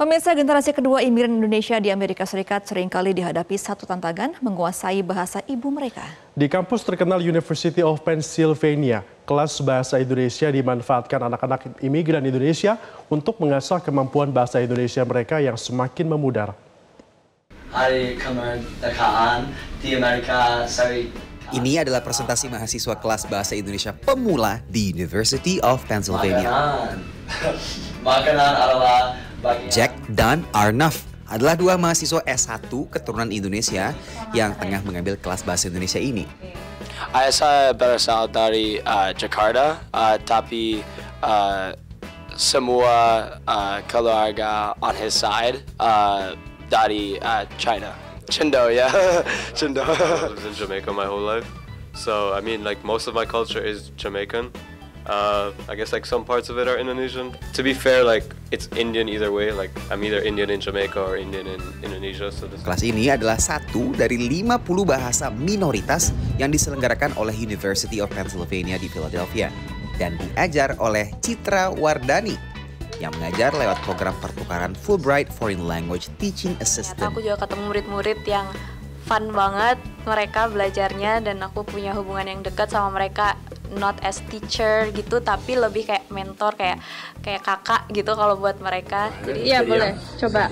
Pemirsa, generasi kedua imigran Indonesia di Amerika Serikat seringkali dihadapi satu tantangan menguasai bahasa ibu mereka. Di kampus terkenal University of Pennsylvania, kelas bahasa Indonesia dimanfaatkan anak-anak imigran Indonesia untuk mengasah kemampuan bahasa Indonesia mereka yang semakin memudar. Hari kemerdekaan di Amerika Serikat. Ini adalah presentasi mahasiswa kelas bahasa Indonesia pemula di University of Pennsylvania. Makanan adalah Jack dan Arnaf adalah dua mahasiswa S1 keturunan Indonesia yang tengah mengambil kelas bahasa Indonesia ini. Saya berasal dari Jakarta, tapi semua keluarga on his side dari China. Chindo, yeah. Chindo. I lived in Jamaica my whole life. So, I mean, like, most of my culture is Jamaican. I guess, like, some parts of it are Indonesian. To be fair, like, it's Indian either way. Like, I'm either Indian in Jamaica or Indian in Indonesia. So this... Kelas ini adalah satu dari 50 bahasa minoritas yang diselenggarakan oleh University of Pennsylvania di Philadelphia dan diajar oleh Citra Wardani yang mengajar lewat program pertukaran Fulbright Foreign Language Teaching Assistant. Aku juga ketemu murid-murid yang fun banget mereka belajarnya, dan aku punya hubungan yang dekat sama mereka, not as teacher gitu, tapi lebih kayak mentor, kayak kakak gitu kalau buat mereka. Jadi iya boleh, coba.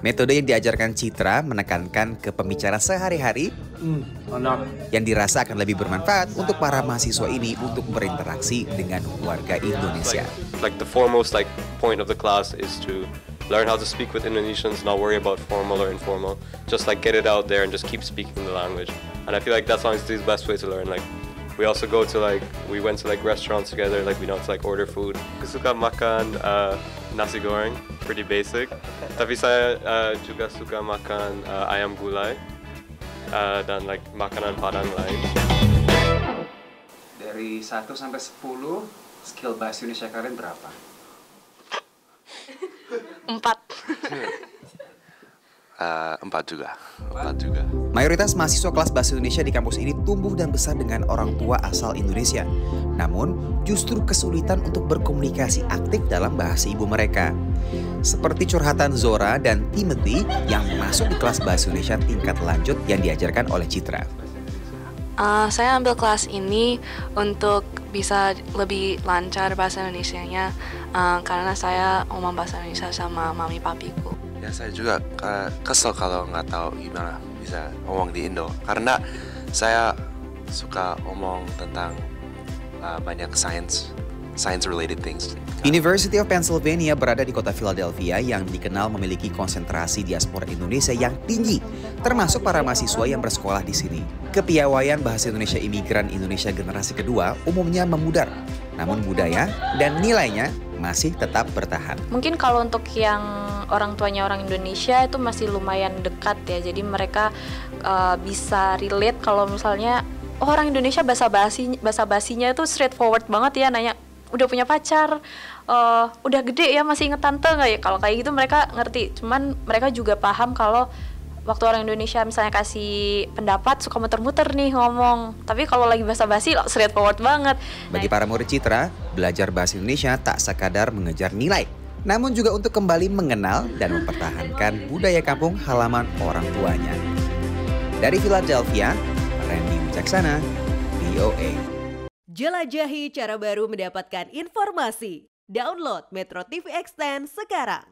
Metode yang diajarkan Citra menekankan ke pembicara sehari-hari yang dirasa akan lebih bermanfaat untuk para mahasiswa ini untuk berinteraksi dengan warga Indonesia. Like the foremost point of the class is to learn how to speak with Indonesians, not worry about formal or informal. Just like get it out there and just keep speaking the language. And I feel like that's honestly the best way to learn. Like we also go to we went to restaurants together, we know to order food. Suka makan nasi goreng, pretty basic. Tapi saya juga suka makan ayam gulai dan makanan Padang lain. Dari 1 sampai 10, skill bahasa Indonesia kalian berapa? 4. 4 juga. Mayoritas mahasiswa kelas bahasa Indonesia di kampus ini tumbuh dan besar dengan orang tua asal Indonesia. Namun, justru kesulitan untuk berkomunikasi aktif dalam bahasa ibu mereka. Seperti curhatan Zora dan Timothy yang masuk di kelas bahasa Indonesia tingkat lanjut yang diajarkan oleh Citra. Saya ambil kelas ini untuk bisa lebih lancar bahasa Indonesianya karena saya ngomong bahasa Indonesia sama mami papiku. Ya, saya juga kesel kalau nggak tahu gimana bisa ngomong di Indo, karena saya suka ngomong tentang banyak science related things. University of Pennsylvania berada di kota Philadelphia yang dikenal memiliki konsentrasi diaspora Indonesia yang tinggi, termasuk para mahasiswa yang bersekolah di sini. Kepiawaian bahasa Indonesia imigran Indonesia generasi kedua umumnya memudar, namun budaya dan nilainya masih tetap bertahan. Mungkin kalau untuk yang orang tuanya orang Indonesia itu masih lumayan dekat ya, jadi mereka bisa relate kalau misalnya orang Indonesia basa basinya itu straightforward banget ya, nanya udah punya pacar, udah gede ya, masih inget tante nggak ya, kalau kayak gitu mereka ngerti. Cuman mereka juga paham kalau waktu orang Indonesia misalnya kasih pendapat suka muter-muter nih ngomong, tapi kalau lagi basa-basi straightforward banget. Bagi para murid Citra, belajar bahasa Indonesia tak sekadar mengejar nilai, namun juga untuk kembali mengenal dan mempertahankan budaya kampung halaman orang tuanya. Dari Philadelphia, Randy Wicaksana, VOA. Jelajahi cara baru mendapatkan informasi. Download Metro TV Extend sekarang.